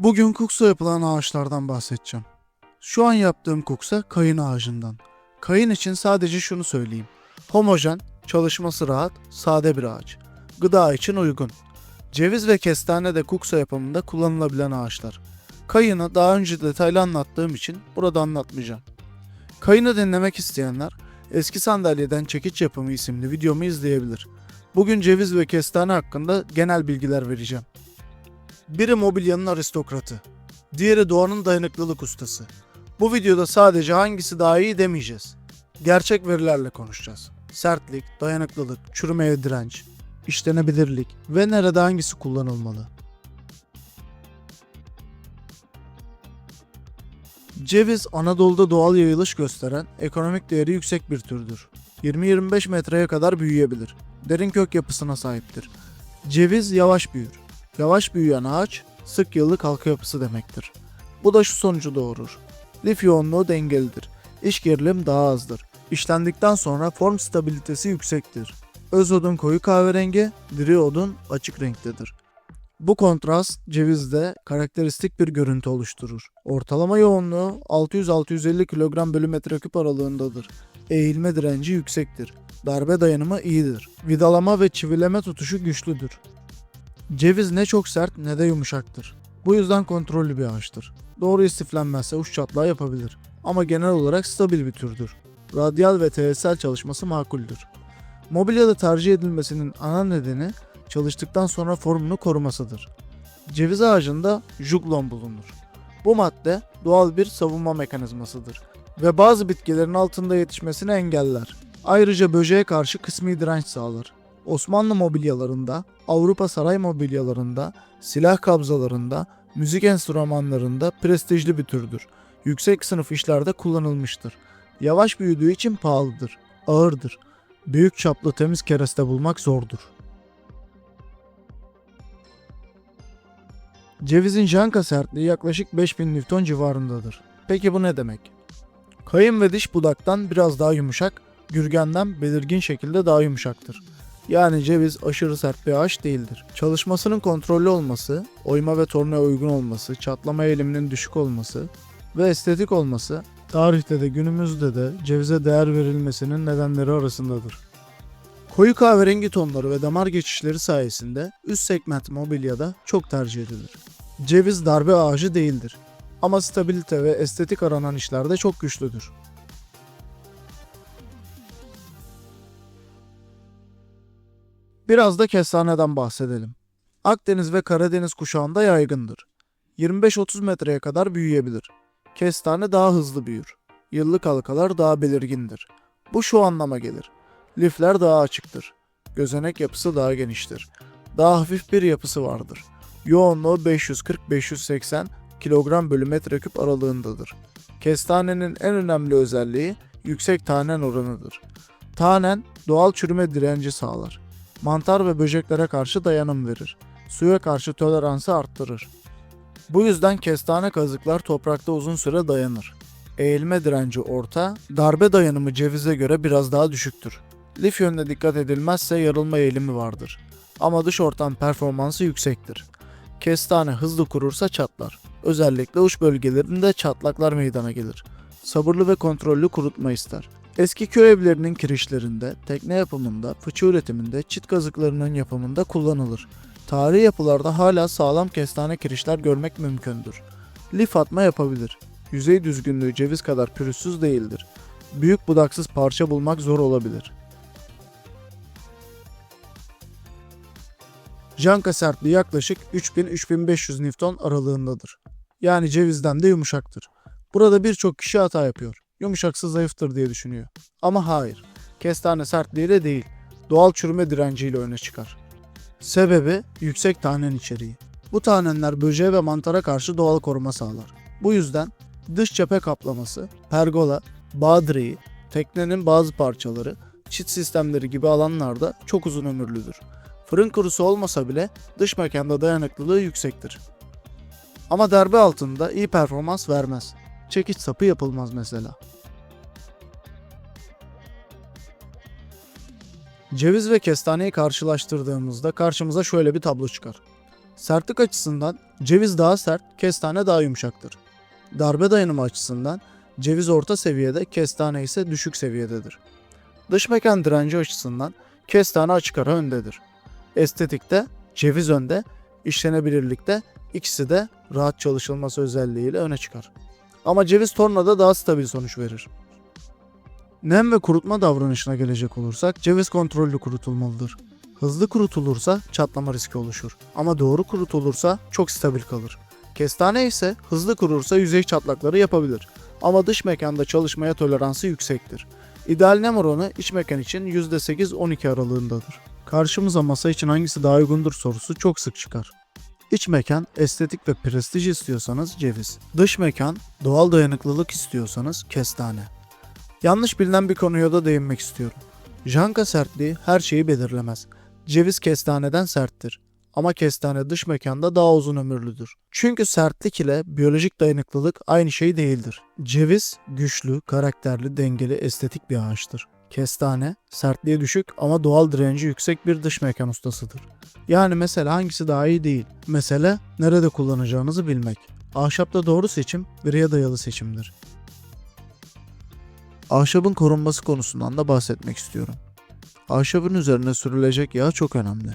Bugün kuksa yapılan ağaçlardan bahsedeceğim. Şu an yaptığım kuksa kayın ağacından. Kayın için sadece şunu söyleyeyim. Homojen, çalışması rahat, sade bir ağaç. Gıda için uygun. Ceviz ve kestane de kuksa yapımında kullanılabilen ağaçlar. Kayını daha önce detaylı anlattığım için burada anlatmayacağım. Kayını dinlemek isteyenler Eski Sandalyeden Çekiç Yapımı isimli videomu izleyebilir. Bugün ceviz ve kestane hakkında genel bilgiler vereceğim. Biri mobilyanın aristokratı, diğeri doğanın dayanıklılık ustası. Bu videoda sadece hangisi daha iyi demeyeceğiz. Gerçek verilerle konuşacağız. Sertlik, dayanıklılık, çürümeye direnç, işlenebilirlik ve nerede hangisi kullanılmalı. Ceviz, Anadolu'da doğal yayılış gösteren, ekonomik değeri yüksek bir türdür. 20-25 metreye kadar büyüyebilir. Derin kök yapısına sahiptir. Ceviz yavaş büyür. Yavaş büyüyen ağaç, sık yıllık halka yapısı demektir. Bu da şu sonucu doğurur. Lif yoğunluğu dengelidir. İç gerilim daha azdır. İşlendikten sonra form stabilitesi yüksektir. Öz odun koyu kahverengi, diri odun açık renktedir. Bu kontrast cevizde karakteristik bir görüntü oluşturur. Ortalama yoğunluğu 600-650 kilogram bölü metreküp aralığındadır. Eğilme direnci yüksektir. Darbe dayanımı iyidir. Vidalama ve çivileme tutuşu güçlüdür. Ceviz ne çok sert ne de yumuşaktır. Bu yüzden kontrollü bir ağaçtır. Doğru istiflenmezse uç çatlağı yapabilir. Ama genel olarak stabil bir türdür. Radyal ve TSL çalışması makuldür. Mobilyada tercih edilmesinin ana nedeni çalıştıktan sonra formunu korumasıdır. Ceviz ağacında juglon bulunur. Bu madde doğal bir savunma mekanizmasıdır ve bazı bitkilerin altında yetişmesini engeller. Ayrıca böceğe karşı kısmi direnç sağlar. Osmanlı mobilyalarında, Avrupa saray mobilyalarında, silah kabzalarında, müzik enstrümanlarında prestijli bir türdür. Yüksek sınıf işlerde kullanılmıştır. Yavaş büyüdüğü için pahalıdır, ağırdır. Büyük çaplı temiz kereste bulmak zordur. Cevizin janka sertliği yaklaşık 5000 Newton civarındadır. Peki bu ne demek? Kayın ve diş budaktan biraz daha yumuşak, gürgenden belirgin şekilde daha yumuşaktır. Yani ceviz aşırı sert bir ağaç değildir. Çalışmasının kontrollü olması, oyma ve tornaya uygun olması, çatlama eğiliminin düşük olması ve estetik olması, tarihte de günümüzde de cevize değer verilmesinin nedenleri arasındadır. Koyu kahverengi tonları ve damar geçişleri sayesinde üst segment mobilyada çok tercih edilir. Ceviz darbe ağacı değildir ama stabilite ve estetik aranan işlerde çok güçlüdür. Biraz da kestaneden bahsedelim. Akdeniz ve Karadeniz kuşağında yaygındır. 25-30 metreye kadar büyüyebilir. Kestane daha hızlı büyür. Yıllık halkalar daha belirgindir. Bu şu anlama gelir. Lifler daha açıktır. Gözenek yapısı daha geniştir. Daha hafif bir yapısı vardır. Yoğunluğu 540-580 kilogram bölü metreküp aralığındadır. Kestanenin en önemli özelliği yüksek tanen oranıdır. Tanen doğal çürüme direnci sağlar. Mantar ve böceklere karşı dayanım verir. Suya karşı toleransı arttırır. Bu yüzden kestane kazıklar toprakta uzun süre dayanır. Eğilme direnci orta, darbe dayanımı cevize göre biraz daha düşüktür. Lif yönüne dikkat edilmezse yarılma eğilimi vardır. Ama dış ortam performansı yüksektir. Kestane hızlı kurursa çatlar. Özellikle uç bölgelerinde çatlaklar meydana gelir. Sabırlı ve kontrollü kurutma ister. Eski köy evlerinin kirişlerinde, tekne yapımında, fıçı üretiminde, çit kazıklarının yapımında kullanılır. Tarihi yapılarda hala sağlam kestane kirişler görmek mümkündür. Lif atma yapabilir. Yüzey düzgünlüğü ceviz kadar pürüzsüz değildir. Büyük budaksız parça bulmak zor olabilir. Janka sertliği yaklaşık 3000-3500 Newton aralığındadır. Yani cevizden de yumuşaktır. Burada birçok kişi hata yapıyor. Yumuşaksa zayıftır diye düşünüyor. Ama hayır. Kestane sertliğiyle değil, doğal çürüme direnciyle öne çıkar. Sebebi yüksek tanen içeriği. Bu tanenler böceğe ve mantara karşı doğal koruma sağlar. Bu yüzden dış cephe kaplaması, pergola, bağ direği, teknenin bazı parçaları, çit sistemleri gibi alanlarda çok uzun ömürlüdür. Fırın kurusu olmasa bile dış mekanda dayanıklılığı yüksektir. Ama darbe altında iyi performans vermez. Çekiç sapı yapılmaz mesela. Ceviz ve kestaneyi karşılaştırdığımızda karşımıza şöyle bir tablo çıkar. Sertlik açısından ceviz daha sert, kestane daha yumuşaktır. Darbe dayanımı açısından ceviz orta seviyede, kestane ise düşük seviyededir. Dış mekan direnci açısından kestane açık ara öndedir. Estetikte ceviz önde, işlenebilirlikte ikisi de rahat çalışılması özelliğiyle öne çıkar. Ama ceviz tornada daha stabil sonuç verir. Nem ve kurutma davranışına gelecek olursak ceviz kontrollü kurutulmalıdır. Hızlı kurutulursa çatlama riski oluşur ama doğru kurutulursa çok stabil kalır. Kestane ise hızlı kurursa yüzey çatlakları yapabilir ama dış mekanda çalışmaya toleransı yüksektir. İdeal nem oranı iç mekan için %8-12 aralığındadır. Karşımıza masa için hangisi daha uygundur sorusu çok sık çıkar. İç mekan estetik ve prestij istiyorsanız ceviz. Dış mekan doğal dayanıklılık istiyorsanız kestane. Yanlış bilinen bir konuya da değinmek istiyorum. Janka sertliği her şeyi belirlemez. Ceviz kestaneden serttir. Ama kestane dış mekanda daha uzun ömürlüdür. Çünkü sertlik ile biyolojik dayanıklılık aynı şey değildir. Ceviz güçlü, karakterli, dengeli, estetik bir ağaçtır. Kestane sertliği düşük ama doğal direnci yüksek bir dış mekan ustasıdır. Yani mesela hangisi daha iyi değil. Mesele nerede kullanacağınızı bilmek. Ahşapta doğru seçim veriye dayalı seçimdir. Ahşabın korunması konusundan da bahsetmek istiyorum. Ahşabın üzerine sürülecek yağ çok önemli.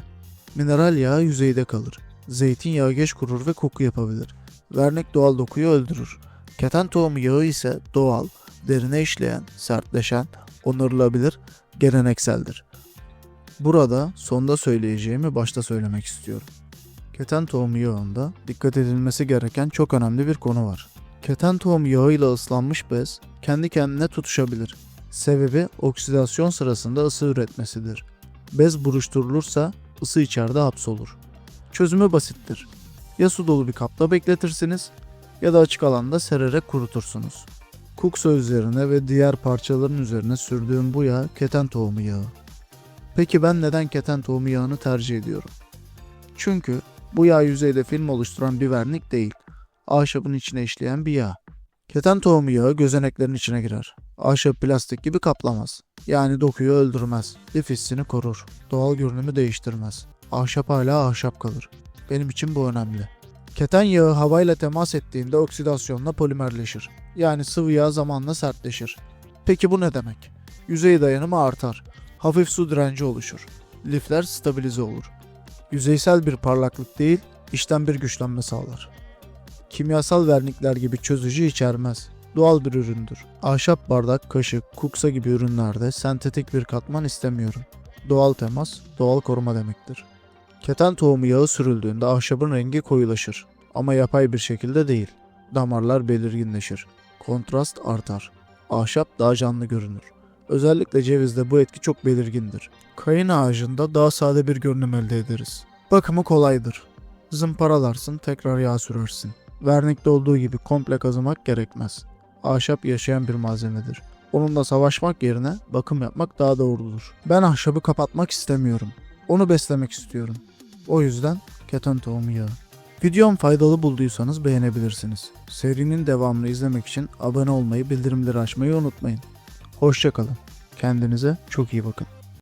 Mineral yağ yüzeyde kalır. Zeytinyağı geç kurur ve koku yapabilir. Vernik doğal dokuyu öldürür. Keten tohumu yağı ise doğal, derine işleyen, sertleşen, onarılabilir, gelenekseldir. Burada sonda söyleyeceğimi başta söylemek istiyorum. Keten tohumu yağında dikkat edilmesi gereken çok önemli bir konu var. Keten tohumu yağıyla ıslanmış bez kendi kendine tutuşabilir. Sebebi oksidasyon sırasında ısı üretmesidir. Bez buruşturulursa ısı içeride hapsolur. Çözümü basittir. Ya su dolu bir kapta bekletirsiniz ya da açık alanda sererek kurutursunuz. Kuksa üzerine ve diğer parçaların üzerine sürdüğüm bu yağ keten tohumu yağı. Peki ben neden keten tohumu yağını tercih ediyorum? Çünkü bu yağ yüzeyde film oluşturan bir vernik değil, ahşabın içine işleyen bir yağ. Keten tohumu yağı gözeneklerin içine girer. Ahşap plastik gibi kaplamaz. Yani dokuyu öldürmez. Lif hissini korur. Doğal görünümü değiştirmez. Ahşap hala ahşap kalır. Benim için bu önemli. Keten yağı havayla temas ettiğinde oksidasyonla polimerleşir. Yani sıvı yağ zamanla sertleşir. Peki bu ne demek? Yüzey dayanımı artar. Hafif su direnci oluşur. Lifler stabilize olur. Yüzeysel bir parlaklık değil, içten bir güçlenme sağlar. Kimyasal vernikler gibi çözücü içermez. Doğal bir üründür. Ahşap bardak, kaşık, kuksa gibi ürünlerde sentetik bir katman istemiyorum. Doğal temas, doğal koruma demektir. Keten tohumu yağı sürüldüğünde ahşabın rengi koyulaşır. Ama yapay bir şekilde değil. Damarlar belirginleşir. Kontrast artar. Ahşap daha canlı görünür. Özellikle cevizde bu etki çok belirgindir. Kayın ağacında daha sade bir görünüm elde ederiz. Bakımı kolaydır. Zımparalarsın, tekrar yağ sürersin. Vernikte olduğu gibi komple kazımak gerekmez. Ahşap yaşayan bir malzemedir. Onunla savaşmak yerine bakım yapmak daha doğrudur. Ben ahşabı kapatmak istemiyorum. Onu beslemek istiyorum. O yüzden keten tohumu yağı. Videom faydalı bulduysanız beğenebilirsiniz. Serinin devamını izlemek için abone olmayı, bildirimleri açmayı unutmayın. Hoşça kalın. Kendinize çok iyi bakın.